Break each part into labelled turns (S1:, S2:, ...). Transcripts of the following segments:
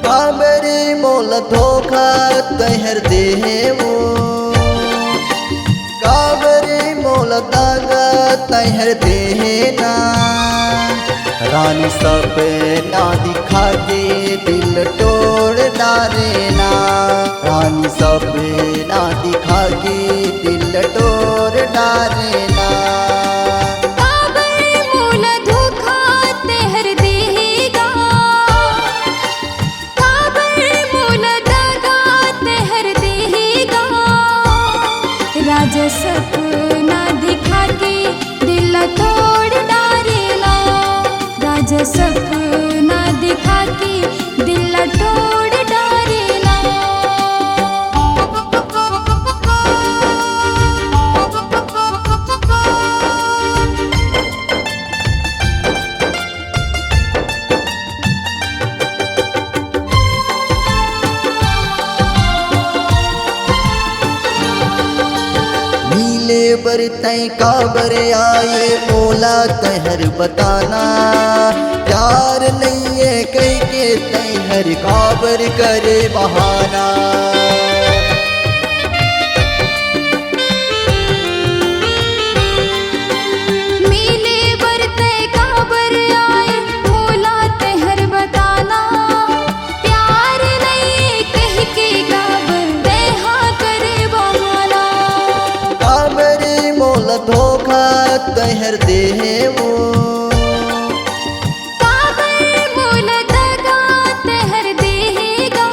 S1: काबरे मोल धोखा तहर देवो काबरे मोल दागा तहर देना रानी सपना दिखा के दिल तोड़ डालेना रानी सपना दिखा के दिल तोड़ डालेना
S2: राजा सपना दिखा के दिल तोड़ डालेना राजा सपना दिखा के दिल तोड़ डालेना
S1: बर तय काबर आए मोला तहर बताना प्यार नहीं है कह के तहर काबर करे बहाना
S2: मिले बर तय काबर आए मोला तहर बताना प्यार नहीं कह के काबर तहा करे बहाना
S1: धोखा तहर देवो
S2: काबर मोल दगा तहर देगा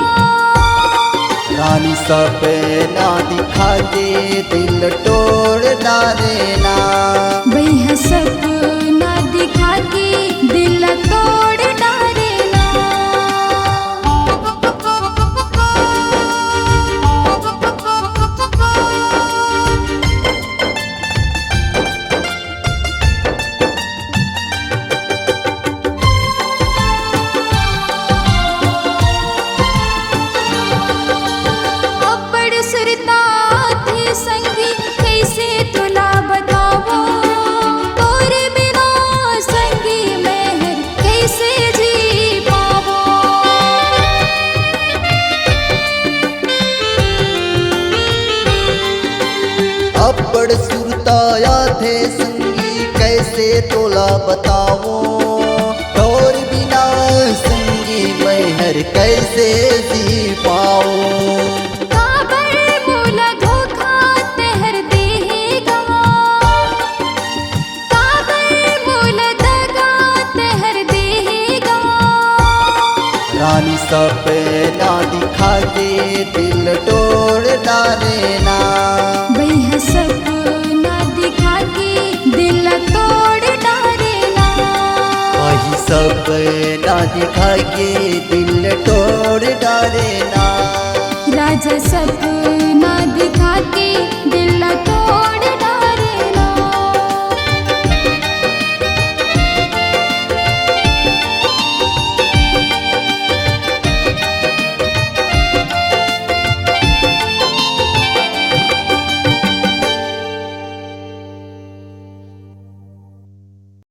S1: रानी सपना दिखा के दिल तोड़ डालेना
S2: भैया सपना दिखा के दिल तोड़ डालेना संगी कैसे तुला बतावो तोरे बिना संगी मेहर कैसे जी पावो
S1: अब्बड़ सुरताया थे संगी कैसे तोला बताओ तोर बिना संगी मेहर कैसे जी पाओ रानी सपना दिखा के दिल तोड़ डालेना
S2: भैया सपना दिखा के दिल तोड़ डालेना
S1: वही सपना दिखा के दिल तोड़ डालेना
S2: राजा सपना दिखा के दिल